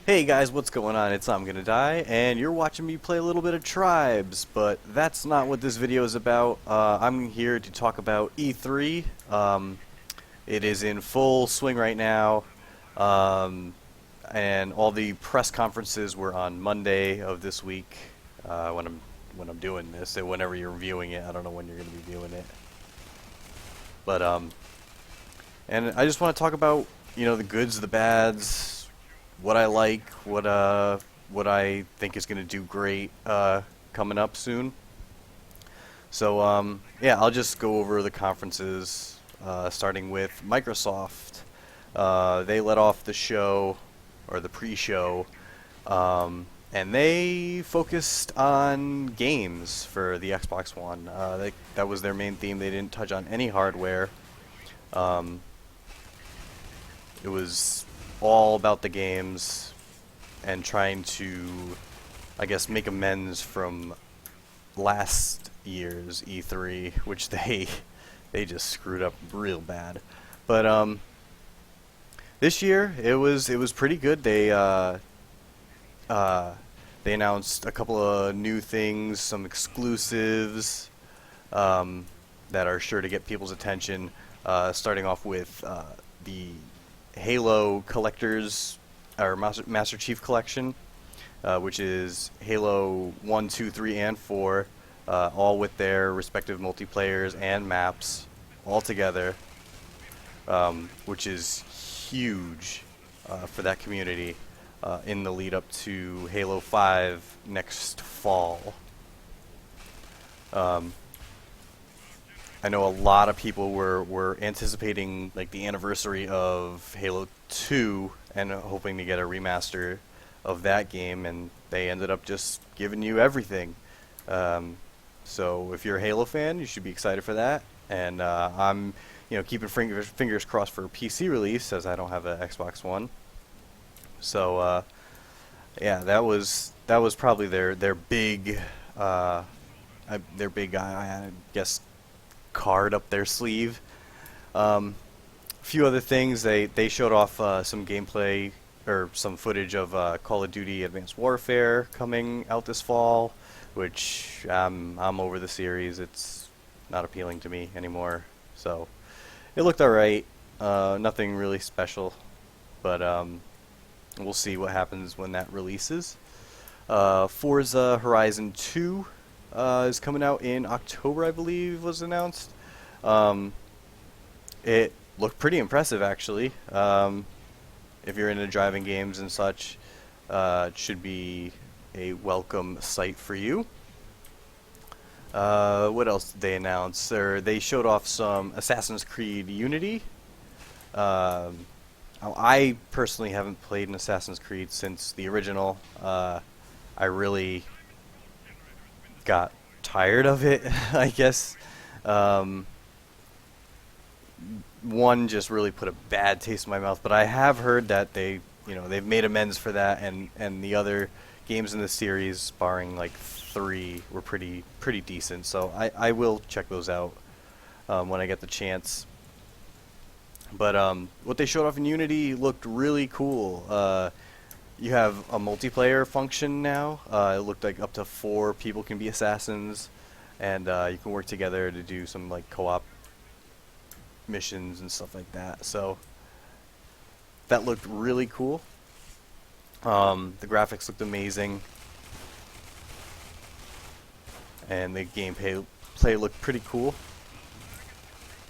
Hey guys, what's going on? It's I'm Gonna Die, and you're watching me play a little bit of Tribes, but that's not what this video is about. I'm here to talk about E3. It is in full swing right now, um, and all the press conferences were on Monday of this week. When I'm doing this, and whenever you're viewing it, I don't know when you're gonna be viewing it, but and I just want to talk about the goods, the bads, what I like, what I think is going to do great coming up soon. So yeah, I'll just go over the conferences, starting with Microsoft. They let off the show or the pre-show, and they focused on games for the Xbox One. That was their main theme. They didn't touch on any hardware. Um, it was all about the games and trying to, I guess, make amends from last year's E3, which they just screwed up real bad. But this year it was pretty good. Uh, they announced a couple of new things, some exclusives that are sure to get people's attention. Starting off with the Halo Collectors or Master Chief Collection, which is Halo 1, 2, 3, and 4, all with their respective multiplayers and maps all together, which is huge for that community in the lead up to Halo 5 next fall. Um, I know a lot of people were anticipating like the anniversary of Halo 2 and hoping to get a remaster of that game, and they ended up just giving you everything. Um, so if you're a Halo fan, you should be excited for that. And I'm keeping fingers crossed for a PC release as I don't have an Xbox One. So yeah, that was probably their big I guess card up their sleeve. A few other things, they showed off some gameplay or some footage of Call of Duty Advanced Warfare coming out this fall, which I'm over the series. It's not appealing to me anymore. So it looked alright. Nothing really special, but we'll see what happens when that releases. Forza Horizon 2 is coming out in October, I believe, was announced. Um, it looked pretty impressive, actually. If you're into driving games and such, it should be a welcome sight for you. What else did they announce? They showed off some Assassin's Creed Unity. Um, I personally haven't played an Assassin's Creed since the original. I really got tired of it, I guess. Um, One just really put a bad taste in my mouth, but I have heard that they've made amends for that, and the other games in the series, barring like three, were pretty decent. So I will check those out when I get the chance. But what they showed off in Unity looked really cool. You have a multiplayer function now. It looked like up to four people can be assassins, and you can work together to do some like co-op missions and stuff like that. So that looked really cool. The graphics looked amazing, and the gameplay looked pretty cool.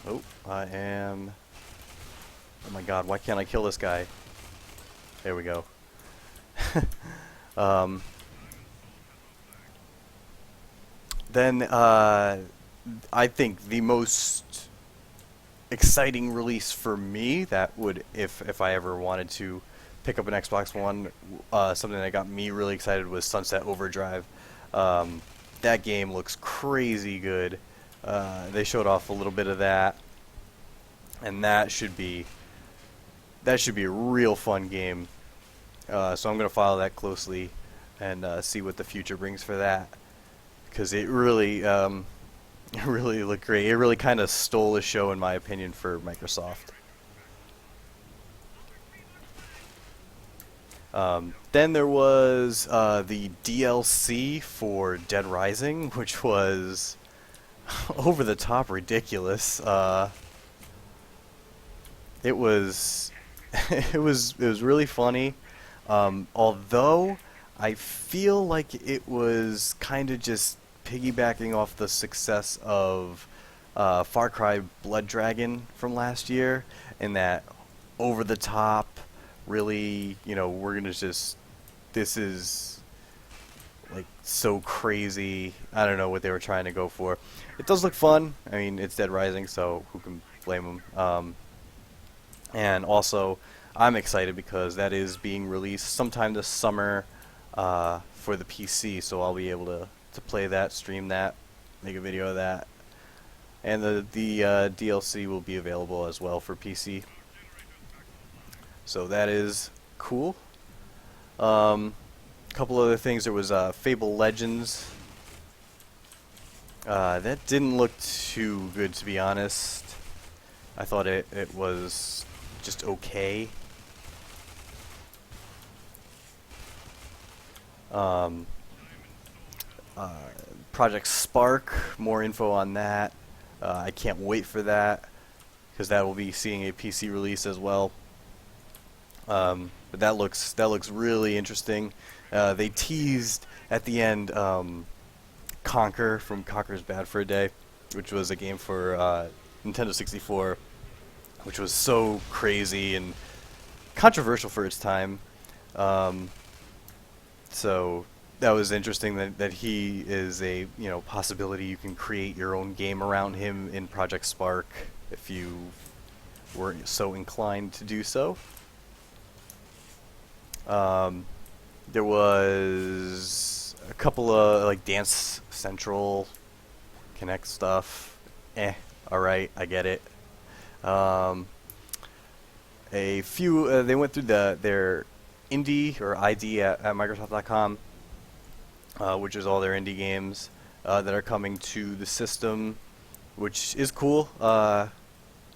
Oh, I am. Oh my God! Why can't I kill this guy? There we go. um, then I think the most exciting release for me that would, if I ever wanted to pick up an Xbox One, something that got me really excited was Sunset Overdrive. That game looks crazy good. They showed off a little bit of that, and that should be a real fun game. So I'm gonna follow that closely and see what the future brings for that, because it really it really looked great. It really kind of stole the show, in my opinion, for Microsoft. Then there was the DLC for Dead Rising, which was over the top ridiculous. It was it was really funny. Although I feel like it was kind of just piggybacking off the success of Far Cry Blood Dragon from last year, in that over the top, really, we're gonna just this is like so crazy. I don't know what they were trying to go for. It does look fun. I mean, it's Dead Rising, so who can blame them? And also, I'm excited because that is being released sometime this summer for the PC, so I'll be able to play that, stream that, make a video of that, and the DLC will be available as well for PC. So that is cool. Couple other things. There was Fable Legends. That didn't look too good, to be honest. I thought it was just okay. Um, Project Spark, more info on that. I can't wait for that because that will be seeing a PC release as well. But that looks really interesting. They teased at the end Conker from Conker's Bad for a Day, which was a game for Nintendo 64, which was so crazy and controversial for its time. So that was interesting that he is a possibility. You can create your own game around him in Project Spark if you were so inclined to do so. There was a couple of like Dance Central Connect stuff. Alright, I get it. A few, they went through their indie or ID at Microsoft.com, which is all their indie games that are coming to the system, which is cool.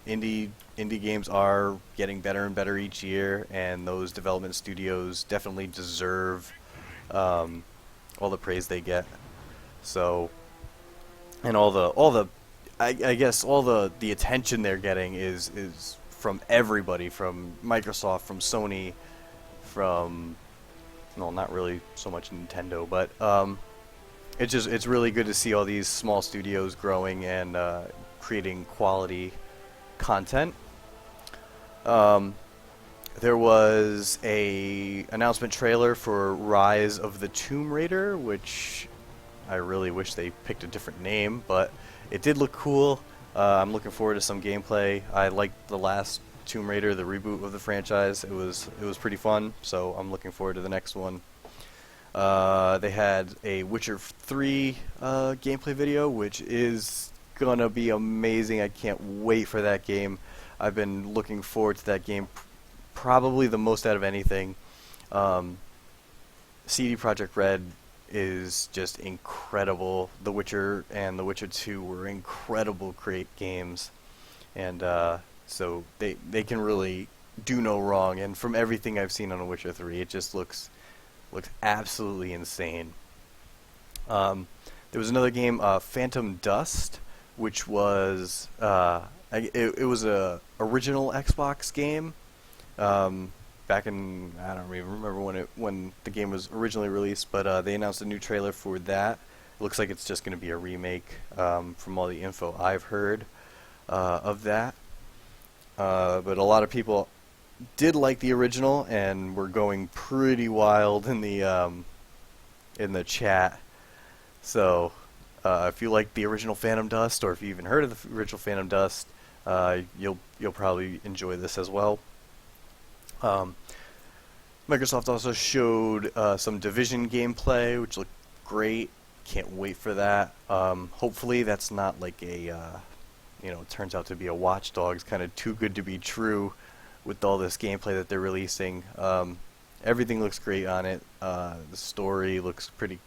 Indie games are getting better and better each year, and those development studios definitely deserve all the praise they get. So, and all the I guess all the attention they're getting is from everybody, from Microsoft, from Sony, from, well, not really so much Nintendo, but it's really good to see all these small studios growing and creating quality content. There was a announcement trailer for Rise of the Tomb Raider, which I really wish they picked a different name, but it did look cool. I'm looking forward to some gameplay. I liked the last Tomb Raider, the reboot of the franchise. It was pretty fun, so I'm looking forward to the next one. They had a Witcher 3 gameplay video, which is gonna be amazing. I can't wait for that game. I've been looking forward to that game probably the most out of anything. CD Projekt Red is just incredible. The Witcher and The Witcher 2 were incredible, great games, and so they can really do no wrong. And from everything I've seen on The Witcher 3, it just looks absolutely insane. There was another game, Phantom Dust, which was it was a original Xbox game. Back in, I don't even remember when the game was originally released, but they announced a new trailer for that. It looks like it's just going to be a remake, from all the info I've heard of that. But a lot of people did like the original and were going pretty wild in the chat. So if you like the original Phantom Dust, or if you even heard of the original Phantom Dust, you'll probably enjoy this as well. Microsoft also showed some Division gameplay, which looked great. Can't wait for that. Hopefully that's not like a, it turns out to be a Watch Dogs, kind of too good to be true with all this gameplay that they're releasing. Everything looks great on it. The story looks pretty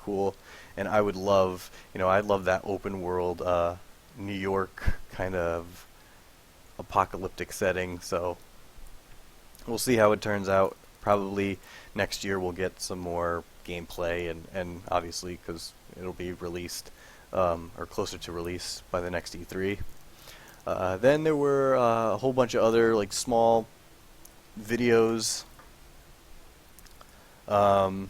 cool, and I would love, I love that open world New York kind of apocalyptic setting. So we'll see how it turns out. probably next year we'll get some more gameplay, and obviously because it'll be released or closer to release by the next E3. Then there were a whole bunch of other like small videos and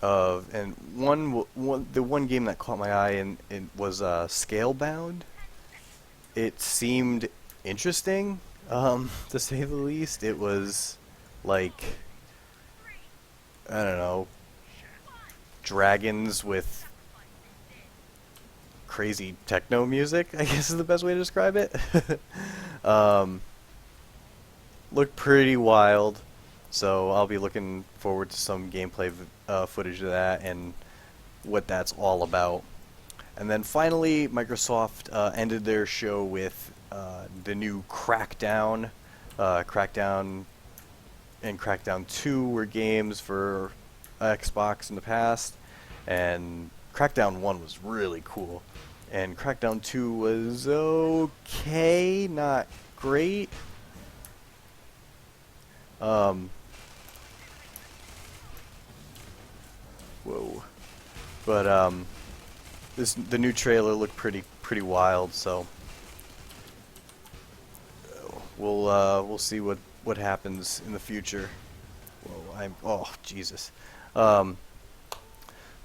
the one game that caught my eye and was Scalebound. It seemed interesting, to say the least. It was like, I don't know, dragons with crazy techno music, I guess is the best way to describe it. Looked pretty wild, so I'll be looking forward to some gameplay footage of that and what that's all about. And then finally, Microsoft ended their show with the new Crackdown. Crackdown and Crackdown 2 were games for Xbox in the past, and Crackdown 1 was really cool. And Crackdown 2 was okay, not great. Whoa. But the new trailer looked pretty wild, so we'll see what happens in the future. Whoa, oh Jesus.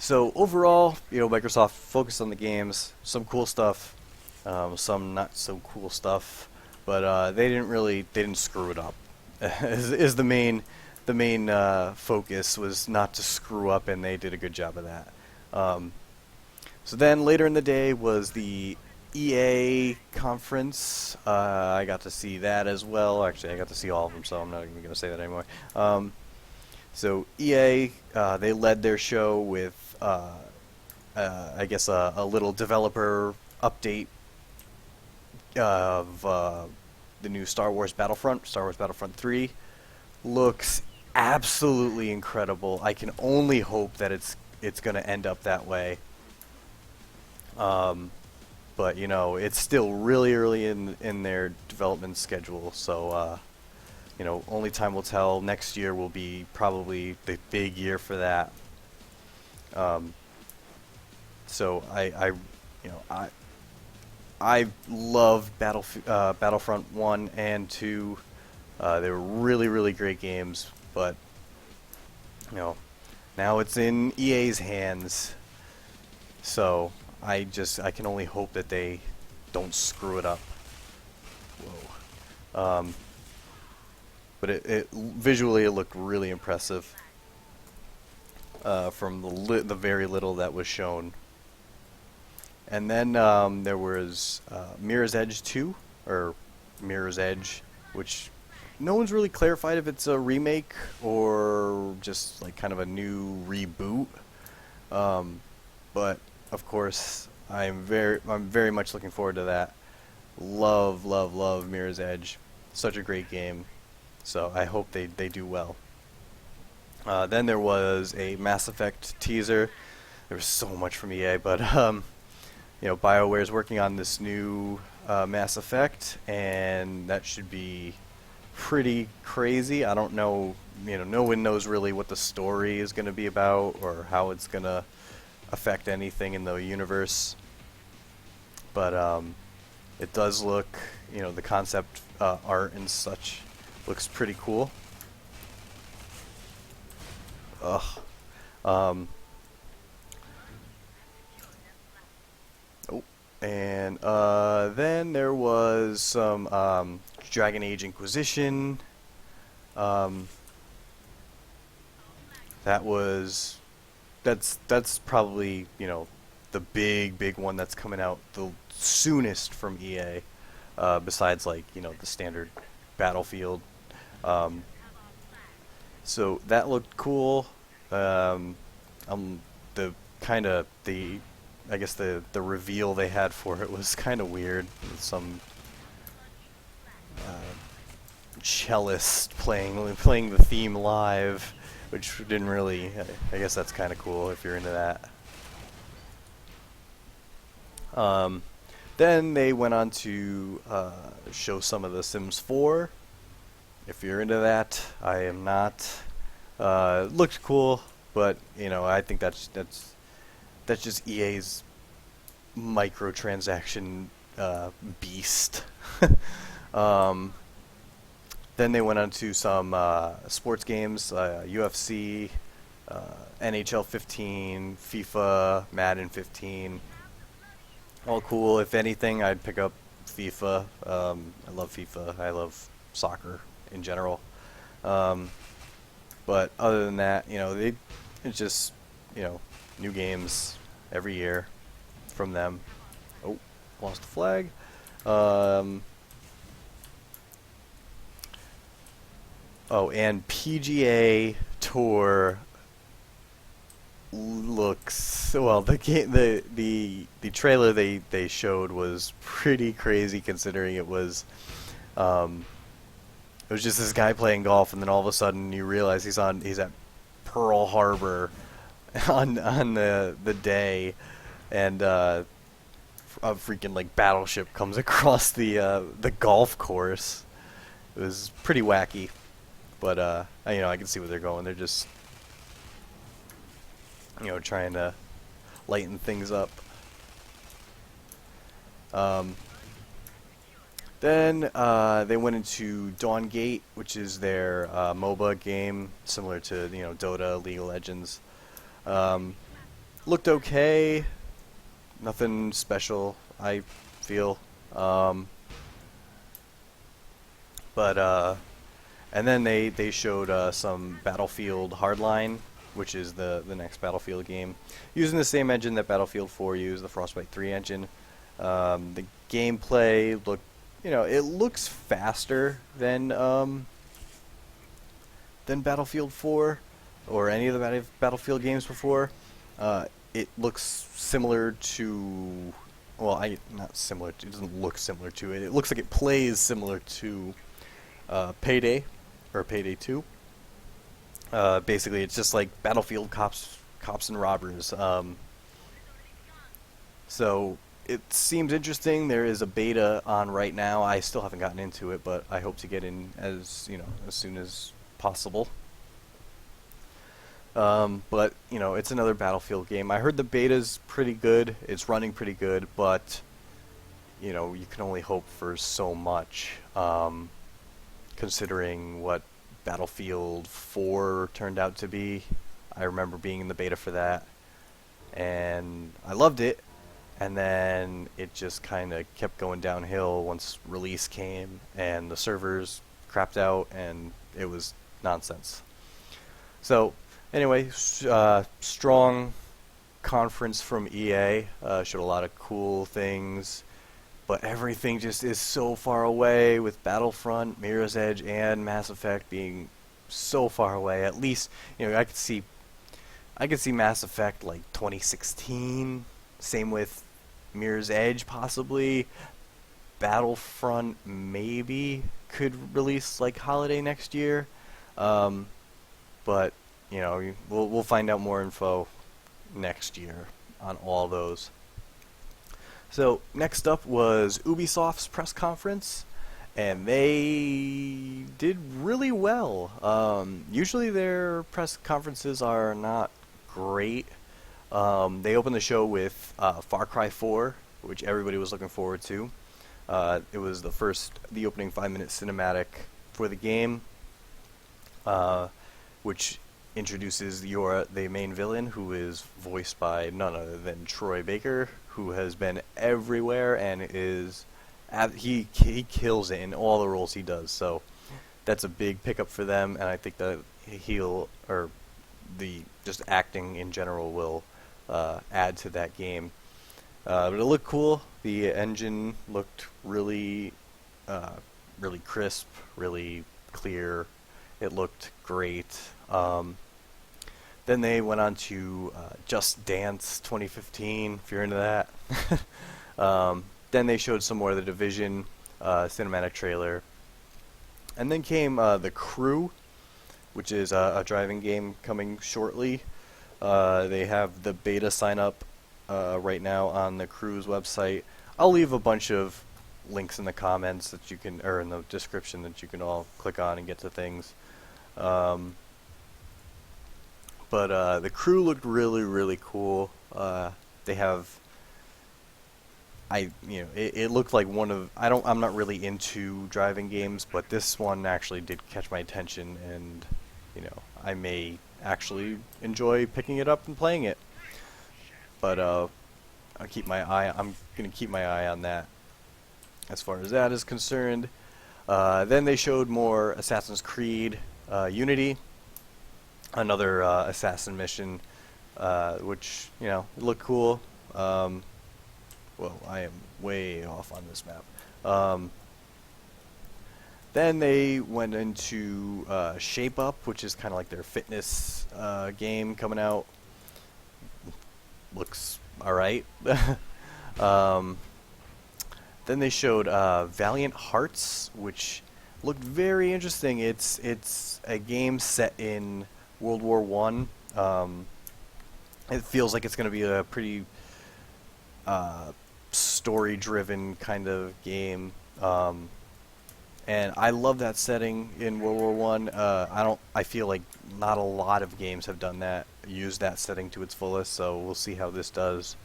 So overall, Microsoft focused on the games, some cool stuff, some not so cool stuff, but they didn't screw it up. is the main focus was not to screw up, and they did a good job of that. So then later in the day was the EA conference. I got to see that as well. Actually, I got to see all of them, so I'm not even going to say that anymore. So EA, they led their show with, I guess, a little developer update of the new Star Wars Battlefront. Star Wars Battlefront 3 looks absolutely incredible. I can only hope that it's going to end up that way. But it's still really early in their development schedule, so only time will tell. Next year will be probably the big year for that. So I love Battlefront 1 and 2. They were really great games, but now it's in EA's hands. So I can only hope that they don't screw it up. Whoa. But visually it looked really impressive from the very little that was shown. And then there was Mirror's Edge 2, or Mirror's Edge, which no one's really clarified if it's a remake or just like kind of a new reboot. But of course, I'm very much looking forward to that. Love Mirror's Edge. Such a great game. So I hope they do well. Then there was a Mass Effect teaser. There was so much from EA, but BioWare is working on this new Mass Effect, and that should be pretty crazy. I don't know, no one knows really what the story is going to be about or how it's going to affect anything in the universe. But it does look, the concept art and such looks pretty cool. And then there was some Dragon Age Inquisition. That's probably the big one that's coming out the soonest from EA, besides like the standard Battlefield. So that looked cool. I guess the reveal they had for it was kind of weird. With some cellist playing the theme live, which didn't really. I guess that's kind of cool if you're into that. Then they went on to show some of the Sims 4. If you're into that, I am not. Looked cool, but I think that's just EA's microtransaction beast. um, then they went on to some sports games, UFC, NHL 15, FIFA, Madden 15. All cool. If anything, I'd pick up FIFA. I love FIFA. I love soccer in general. Um, but other than that, it's just, you know, new games every year from them. Oh, lost the flag. Um, oh, and PGA Tour looks well. The trailer they showed was pretty crazy considering um, it was just this guy playing golf, and then all of a sudden you realize he's at Pearl Harbor on the day, and a freaking like battleship comes across the golf course. It was pretty wacky, but I can see where they're going. They're just trying to lighten things up. Um, then they went into Dawn Gate, which is their MOBA game, similar to Dota, League of Legends. Looked okay, nothing special, I feel. But and then they showed some Battlefield Hardline, which is the next Battlefield game, using the same engine that Battlefield 4 used, the Frostbite 3 engine. The gameplay it looks faster than Battlefield 4 or any of the Battlefield games before. It looks similar to, well, not similar to, it doesn't look similar to it. It looks like it plays similar to Payday or Payday 2. Basically, it's just like Battlefield cops and robbers. So it seems interesting. There is a beta on right now. I still haven't gotten into it, but I hope to get in as soon as possible. But it's another Battlefield game. I heard the beta's pretty good. It's running pretty good, but you can only hope for so much. Considering what Battlefield 4 turned out to be. I remember being in the beta for that, and I loved it. And then it just kind of kept going downhill once release came, and the servers crapped out, and it was nonsense. So, anyway, strong conference from EA. Showed a lot of cool things, but everything just is so far away, with Battlefront, Mirror's Edge, and Mass Effect being so far away. At least, I could see Mass Effect like 2016. Same with Mirror's Edge, possibly. Battlefront maybe could release like holiday next year. But we'll find out more info next year on all those. So next up was Ubisoft's press conference, and they did really well. Usually their press conferences are not great. They opened the show with Far Cry 4, which everybody was looking forward to. It was the opening 5-minute cinematic for the game, which introduces the main villain, who is voiced by none other than Troy Baker, who has been everywhere and he kills it in all the roles he does. So that's a big pickup for them, and I think that the just acting in general will add to that game. But it looked cool. The engine looked really crisp, really clear. It looked great. Then they went on to Just Dance 2015, if you're into that. Then they showed some more of the Division cinematic trailer. And then came The Crew, which is a driving game coming shortly. They have the beta sign up right now on the Crew's website. I'll leave a bunch of links in the comments that you can, or in the description that you can all click on and get to things. Um, but the crew looked really, really cool. They have, it looked like one of, I'm not really into driving games, but this one actually did catch my attention, and, I may actually enjoy picking it up and playing it. But, I'm gonna keep my eye on that as far as that is concerned. Then they showed more Assassin's Creed Unity, another assassin mission, which looked cool. Well, I am way off on this map. Then they went into Shape Up, which is kind of like their fitness game coming out. Looks alright. um, then they showed Valiant Hearts, which looked very interesting. It's a game set in World War One. It feels like it's going to be a pretty story-driven kind of game, and I love that setting in World War One. I feel like not a lot of games have done that, used that setting to its fullest. So we'll see how this does.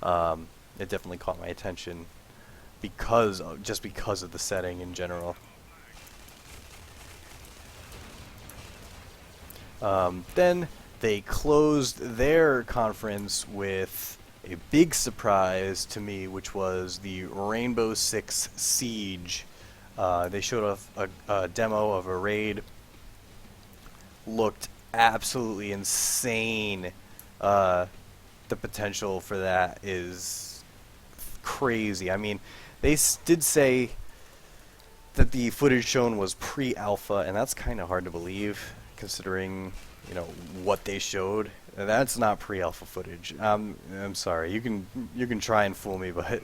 It definitely caught my attention just because of the setting in general. Then they closed their conference with a big surprise to me, which was the Rainbow Six Siege. They showed off a demo of a raid. Looked absolutely insane. The potential for that is crazy. I mean, they did say that the footage shown was pre-alpha, and that's kind of hard to believe, considering what they showed. That's not pre-alpha footage. I'm sorry. You can try and fool me, but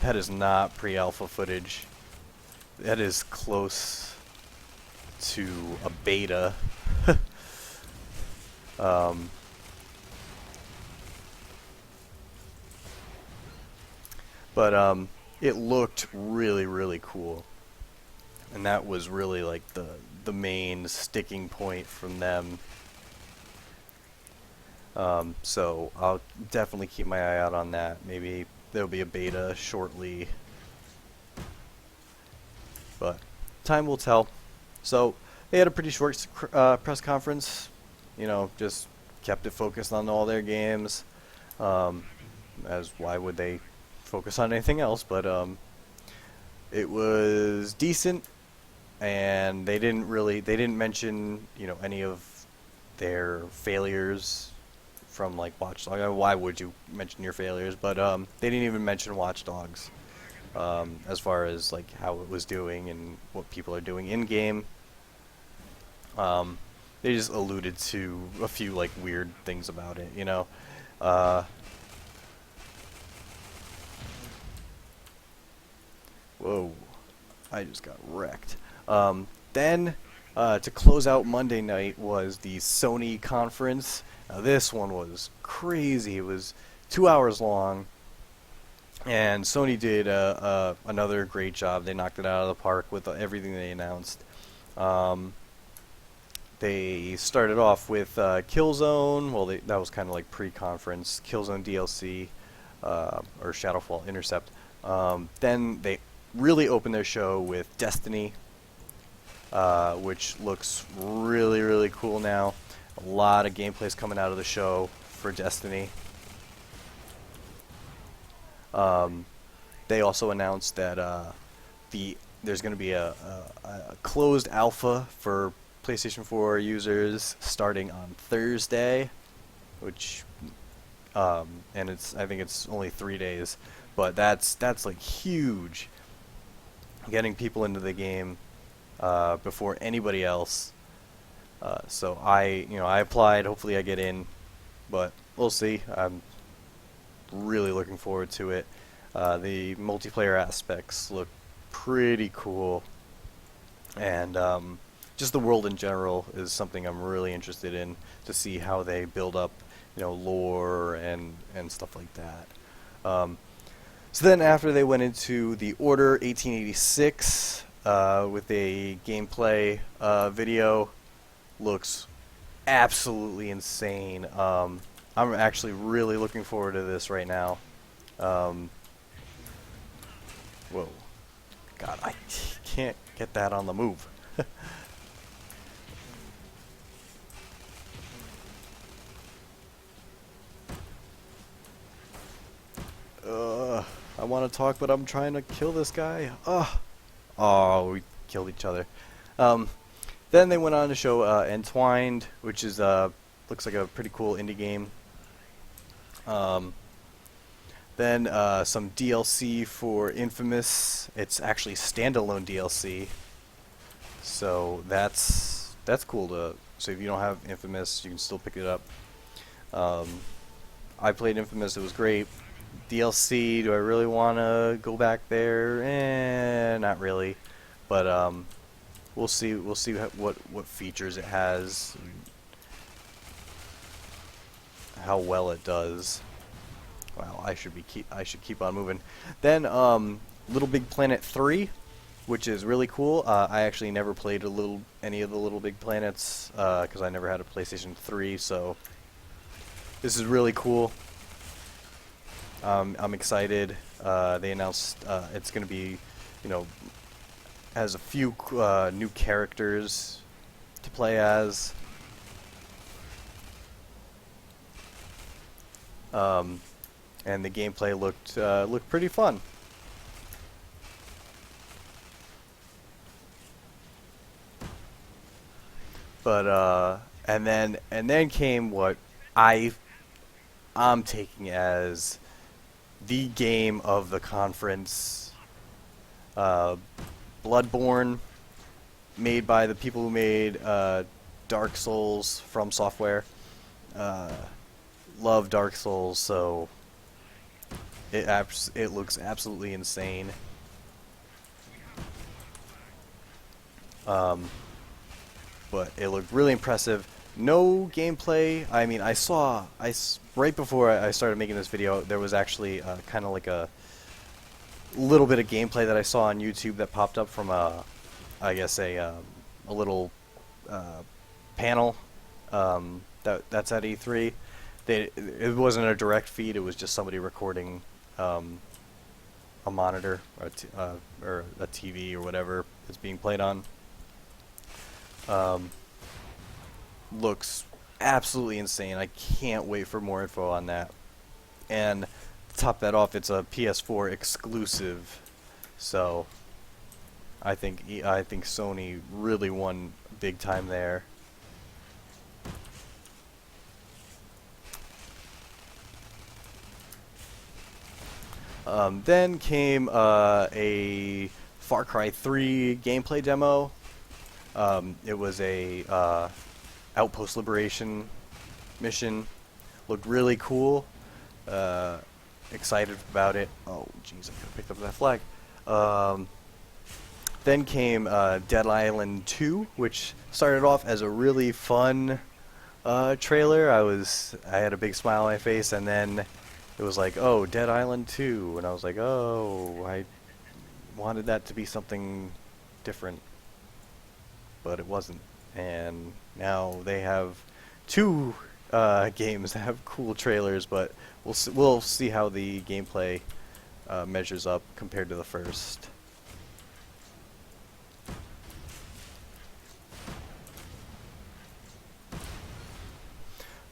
that is not pre-alpha footage. That is close to a beta. But it looked really, really cool, and that was really like the main sticking point from them. So I'll definitely keep my eye out on that. Maybe there'll be a beta shortly, but time will tell. So they had a pretty short press conference. Just kept it focused on all their games. As why would they focus on anything else? But it was decent, and they didn't mention any of their failures from like Watch Dogs. Why would you mention your failures? But they didn't even mention Watch Dogs as far as like how it was doing and what people are doing in game. They just alluded to a few like weird things about it, Whoa, I just got wrecked. Then to close out Monday night was the Sony conference. Now this one was crazy. It was 2 hours long, and Sony did another great job. They knocked it out of the park with everything they announced. They started off with Killzone. Well, that was kind of like pre-conference. Killzone DLC, or Shadowfall Intercept. Then they really opened their show with Destiny, which looks really, really cool now. A lot of gameplay's coming out of the show for Destiny. They also announced that there's going to be a closed alpha for PlayStation 4 users starting on Thursday, which and I think it's only 3 days, but that's like huge. Getting people into the game before anybody else. So I applied. Hopefully I get in, but we'll see. I'm really looking forward to it. The multiplayer aspects look pretty cool, and just the world in general is something I'm really interested in, to see how they build up, lore and stuff like that. So then after they went into the Order 1886 with a gameplay video. Looks absolutely insane. I'm actually really looking forward to this right now. Whoa. God, I can't get that on the move. I want to talk, but I'm trying to kill this guy. Oh, we killed each other. Then they went on to show Entwined, which is looks like a pretty cool indie game. Then some DLC for Infamous. It's actually standalone DLC, so that's cool to. So if you don't have Infamous, you can still pick it up. I played Infamous; it was great. DLC, do I really want to go back there? Not really, but we'll see. We'll see what features it has, how well it does. Wow, I should keep on moving. Then Little Big Planet 3, which is really cool. I actually never played any of the Little Big Planets because I never had a PlayStation 3, so this is really cool. I'm excited. They announced it's going to be, has a few new characters to play as. And the gameplay looked pretty fun. But and then came what I'm taking as the game of the conference, Bloodborne, made by the people who made Dark Souls from Software. Love Dark Souls, so it looks absolutely insane. But it looked really impressive. No gameplay. I mean, right before I started making this video, there was actually kind of like a little bit of gameplay that I saw on YouTube that popped up from I guess a little panel that's at E3. It wasn't a direct feed. It was just somebody recording a monitor or a TV or whatever it's being played on. Looks absolutely insane. I can't wait for more info on that. And to top that off, it's a PS4 exclusive, so I think Sony really won big time there. Then came a Far Cry 3 gameplay demo. It was a Outpost Liberation mission. Looked really cool. Excited about it. Oh, jeez, I could pick up that flag. Then came Dead Island 2, which started off as a really fun trailer. I had a big smile on my face, and then it was like, oh, Dead Island 2, and I was like, oh, I wanted that to be something different, but it wasn't. And now they have two games that have cool trailers, but we'll see how the gameplay measures up compared to the first.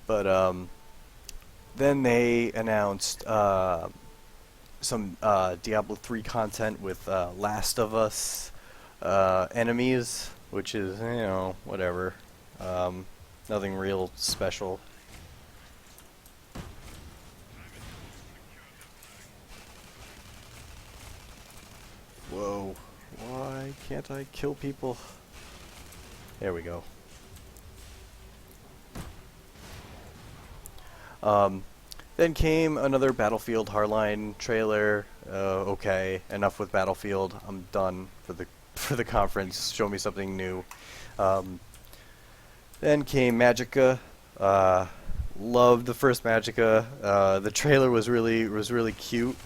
But then they announced some Diablo 3 content with Last of Us enemies, which is, whatever. Nothing real special. Whoa, why can't I kill people? There we go. Then came another Battlefield Hardline trailer. Okay, enough with Battlefield. I'm done for the conference. Show me something new. Then came Magicka. Loved the first Magicka. The trailer was really cute.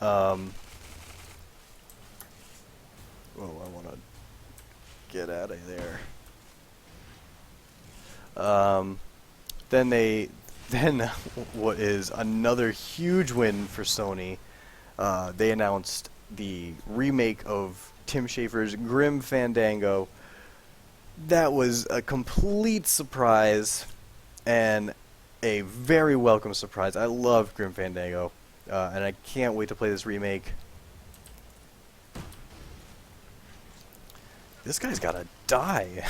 Um, oh, I want to get out of there. Then then what is another huge win for Sony? They announced the remake of Tim Schafer's Grim Fandango. That was a complete surprise and a very welcome surprise. I love Grim Fandango, and I can't wait to play this remake. This guy's gotta die.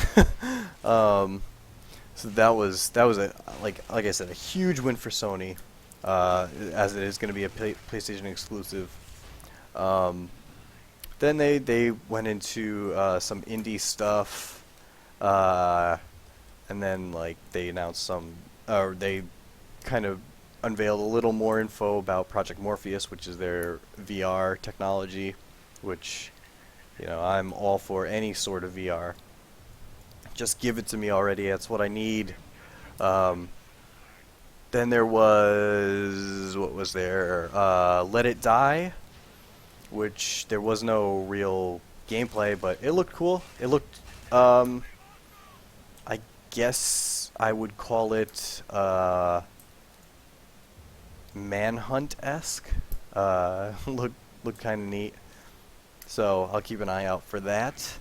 So that was a like I said, a huge win for Sony, as it is going to be a PlayStation exclusive. Then they went into some indie stuff, and then like they announced some, or they kind of unveiled a little more info about Project Morpheus, which is their VR technology, which, you know, I'm all for any sort of VR. Just give it to me already. That's what I need. Then there was, what was there? Let It Die, which there was no real gameplay, but it looked cool. It looked, I guess I would call it Manhunt-esque. Looked kind of neat. So I'll keep an eye out for that.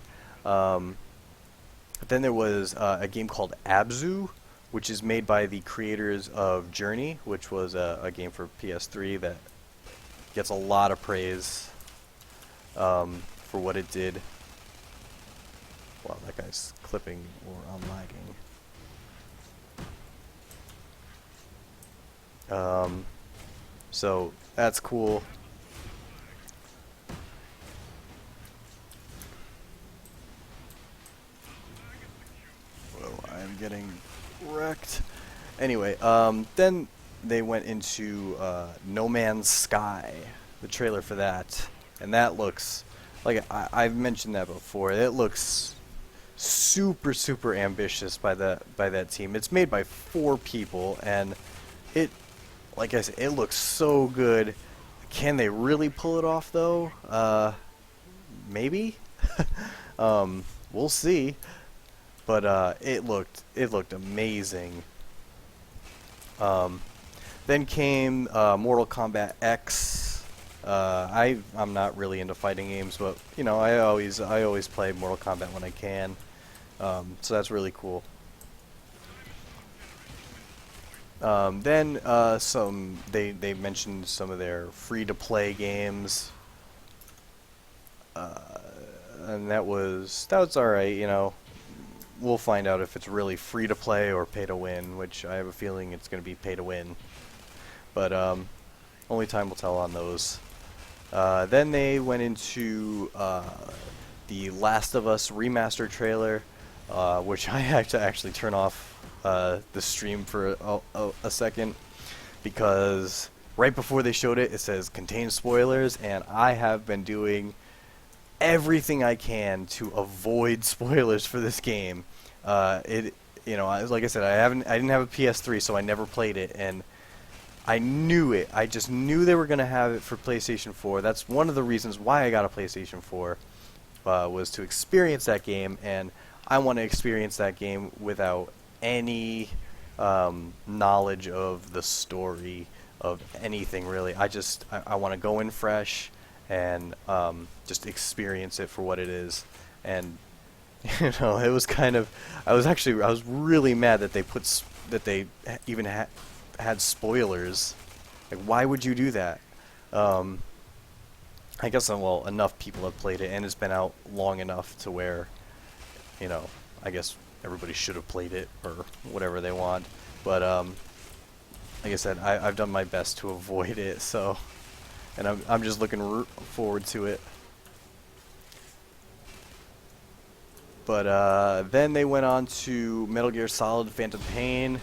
Then there was a game called Abzu, which is made by the creators of Journey, which was a game for PS3 that gets a lot of praise for what it did. Wow, that guy's clipping or I'm lagging. So that's cool. I'm getting wrecked. Anyway, then they went into No Man's Sky, the trailer for that, and that looks like I've mentioned that before. It looks super super ambitious by that team. It's made by 4 people, and it, like I said, it looks so good. Can they really pull it off though? Maybe. We'll see. But it looked amazing. Then came Mortal Kombat X. I'm not really into fighting games, but you know, I always play Mortal Kombat when I can. So that's really cool. Then they mentioned some of their free-to-play games, and that was alright. You know, we'll find out if it's really free to play or pay to win, which I have a feeling it's going to be pay to win. But only time will tell on those. Then they went into the Last of Us remaster trailer, which I had to actually turn off the stream for a second, because right before they showed it, it says contains spoilers, and I have been doing everything I can to avoid spoilers for this game. You know, like I said, I didn't have a PS3, so I never played it, and I knew it. I just knew they were gonna have it for PlayStation 4. That's one of the reasons why I got a PlayStation 4, was to experience that game, and I want to experience that game without any knowledge of the story of anything really. I want to go in fresh and just experience it for what it is. And you know, it was kind of, I was really mad that they even had spoilers. Like, why would you do that? I guess well, enough people have played it, and it's been out long enough to where, you know, I guess everybody should have played it or whatever they want. But like I said, I've done my best to avoid it. So. And I'm just looking forward to it. But then they went on to Metal Gear Solid Phantom Pain.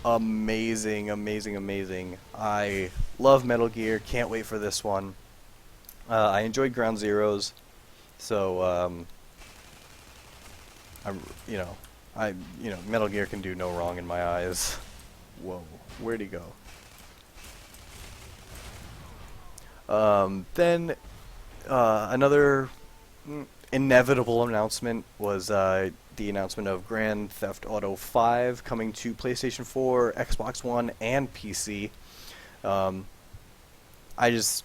Amazing, amazing, amazing. I love Metal Gear. Can't wait for this one. I enjoyed Ground Zeroes, so Metal Gear can do no wrong in my eyes. Whoa, where'd he go? Then another inevitable announcement was the announcement of Grand Theft Auto 5 coming to PlayStation 4, Xbox One, and PC. Um, I just,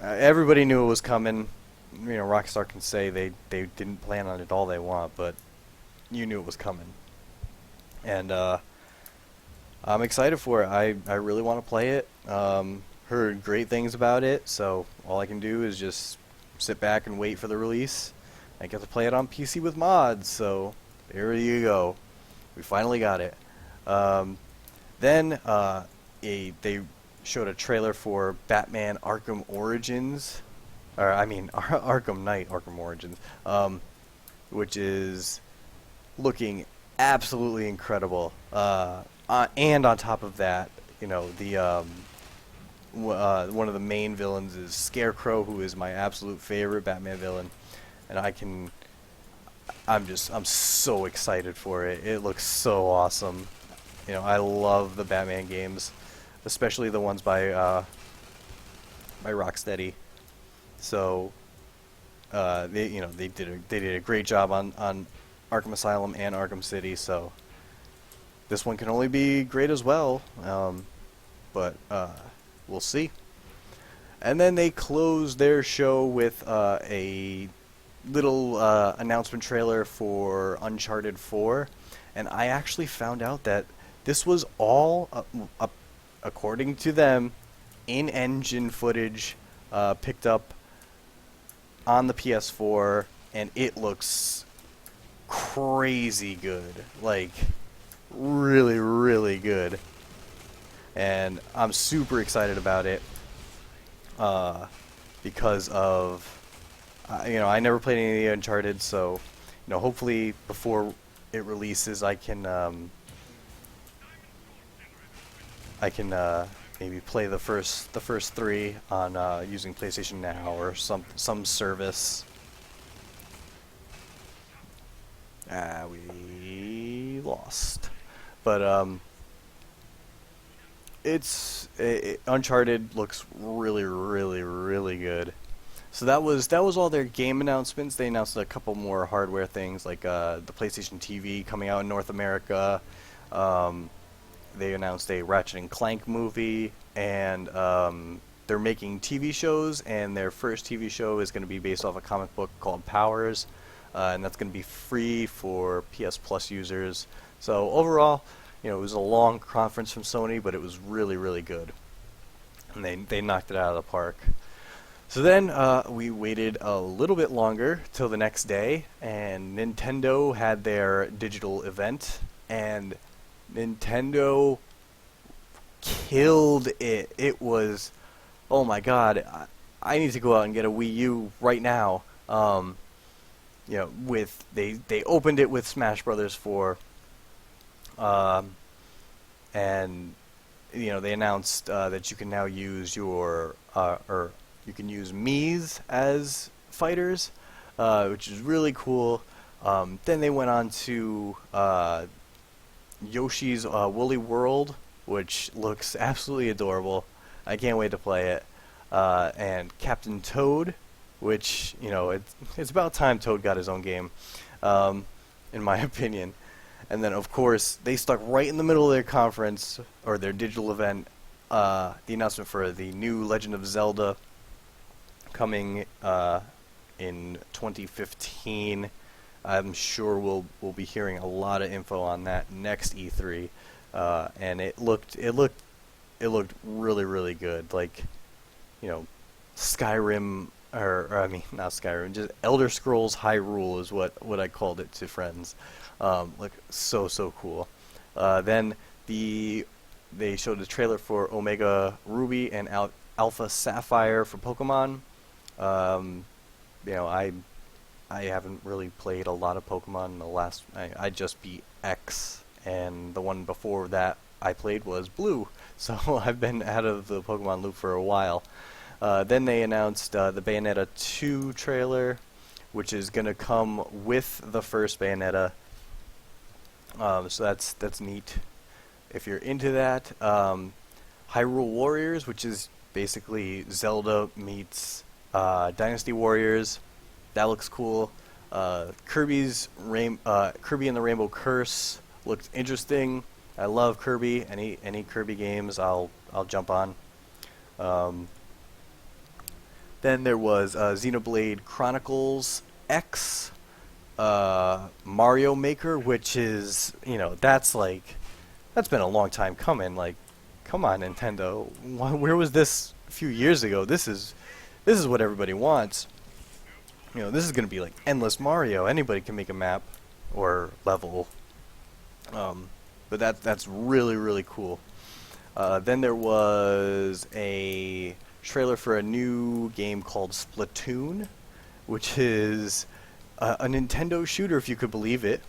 everybody knew it was coming. Rockstar can say they didn't plan on it all they want, but you knew it was coming. And I'm excited for it. I really want to play it. Heard great things about it, so all I can do is just sit back and wait for the release. I get to play it on PC with mods, so there you go. We finally got it. Then they showed a trailer for Batman Arkham Origins, or I mean Arkham Knight Arkham Origins, which is looking absolutely incredible. And on top of that, the one of the main villains is Scarecrow, who is my absolute favorite Batman villain, and I'm so excited for it. It looks so awesome. I love the Batman games, especially the ones by Rocksteady. So they did a great job on Arkham Asylum and Arkham City. So this one can only be great as well. But we'll see. And then they closed their show with a little announcement trailer for Uncharted 4, and I actually found out that this was all, according to them, in-engine footage picked up on the PS4, and it looks crazy good, like really, really good. And I'm super excited about it because of I never played any of the Uncharted, so hopefully before it releases I can maybe play the first three on using PlayStation Now or some service. We lost, but Uncharted looks really, really, really good. So that was all their game announcements. They announced a couple more hardware things, like the PlayStation TV coming out in North America. They announced a Ratchet and Clank movie, and they're making TV shows. And their first TV show is going to be based off a comic book called Powers, and that's going to be free for PS Plus users. So overall, it was a long conference from Sony, but it was really, really good, and they knocked it out of the park. So then we waited a little bit longer till the next day, and Nintendo had their digital event, and Nintendo killed it. It was, oh my god, I need to go out and get a Wii U right now. They opened it with Smash Brothers 4. And they announced that you can now use you can use Mii's as fighters, which is really cool. Then they went on to Yoshi's Woolly World, which looks absolutely adorable. I can't wait to play it. And Captain Toad, which it's about time Toad got his own game, in my opinion. And then, of course, they stuck right in the middle of their conference, or their digital event, the announcement for the new Legend of Zelda coming in 2015. I'm sure we'll be hearing a lot of info on that next E3. And it looked really, really good. Like, Skyrim, or I mean, not Skyrim, just Elder Scrolls Hyrule is what I called it to friends. Look so cool. Then they showed the trailer for Omega Ruby and Alpha Sapphire for Pokemon. I haven't really played a lot of Pokemon in the last. I just beat X, and the one before that I played was Blue. So I've been out of the Pokemon loop for a while. Then they announced the Bayonetta 2 trailer, which is gonna come with the first Bayonetta. So that's neat if you're into that. Hyrule Warriors, which is basically Zelda meets Dynasty Warriors. That looks cool. Kirby and the Rainbow Curse looks interesting. I love Kirby. Any Kirby games, I'll jump on. Um, then there was Xenoblade Chronicles X, Mario Maker, which is, that's been a long time coming. Like, come on, Nintendo. Where was this a few years ago? This is what everybody wants. This is gonna be like endless Mario. Anybody can make a map or level. But that's really, really cool. Then there was a trailer for a new game called Splatoon, which is a Nintendo shooter, if you could believe it.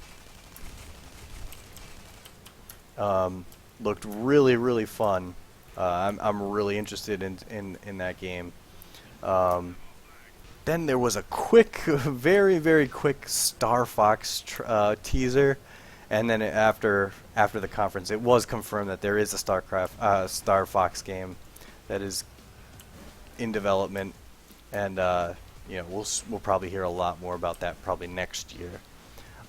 Looked really, really fun. I'm really interested in that game. Then there was a quick, very, very quick Star Fox teaser, and then after the conference, it was confirmed that there is a Star Fox game that is in development, and we'll probably hear a lot more about that probably next year.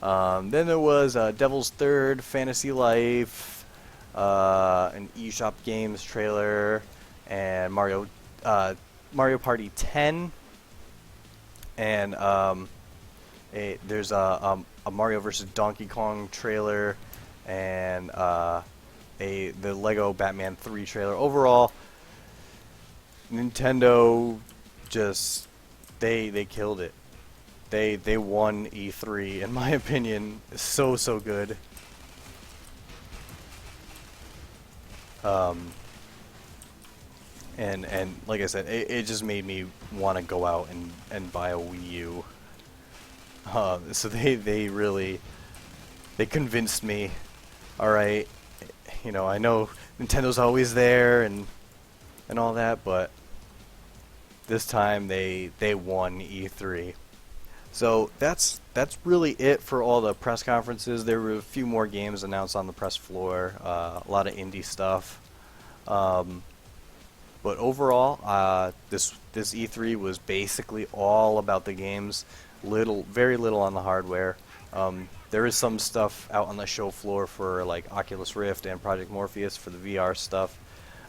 Then there was Devil's Third, Fantasy Life, an eShop Games trailer, and Mario Party 10, and there's a Mario vs. Donkey Kong trailer, and the Lego Batman 3 trailer. Overall, Nintendo just they killed it. They won E3, in my opinion. So good. And like I said, it just made me want to go out and buy a Wii U. So they really convinced me. All right, I know Nintendo's always there and all that, but this time they won E3. So that's really it for all the press conferences. There were a few more games announced on the press floor, a lot of indie stuff. But overall, this E3 was basically all about the games. Very little on the hardware. There is some stuff out on the show floor for like Oculus Rift and Project Morpheus for the VR stuff.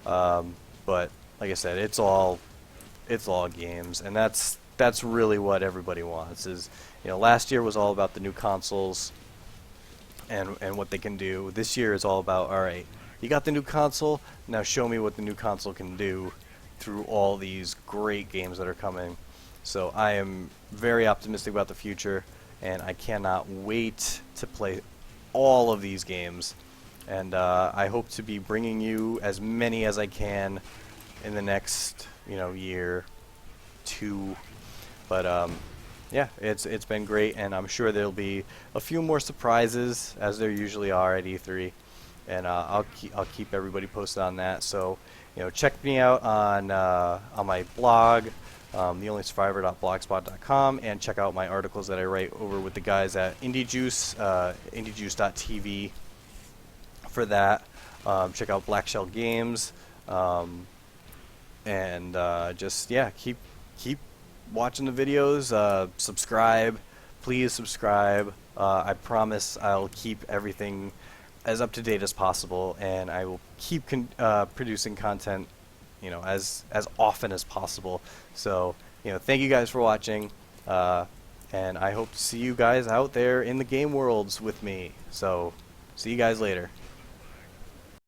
But like I said, it's all games, and that's really what everybody wants. Is last year was all about the new consoles and what they can do. This year is all about, all right, you got the new console, now show me what the new console can do through all these great games that are coming. So I am very optimistic about the future, and I cannot wait to play all of these games. And I hope to be bringing you as many as I can in the next year, two. But yeah, it's been great, and I'm sure there'll be a few more surprises, as there usually are at E3. And I'll keep everybody posted on that. So check me out on my blog, theonlysurvivor.blogspot.com, and check out my articles that I write over with the guys at IndieJuice, indiejuice.tv for that. Check out Black Shell Games, and just keep watching the videos. Subscribe, please subscribe. I promise I'll keep everything as up to date as possible, and I will keep producing content, as often as possible. So, thank you guys for watching, and I hope to see you guys out there in the game worlds with me. So, see you guys later.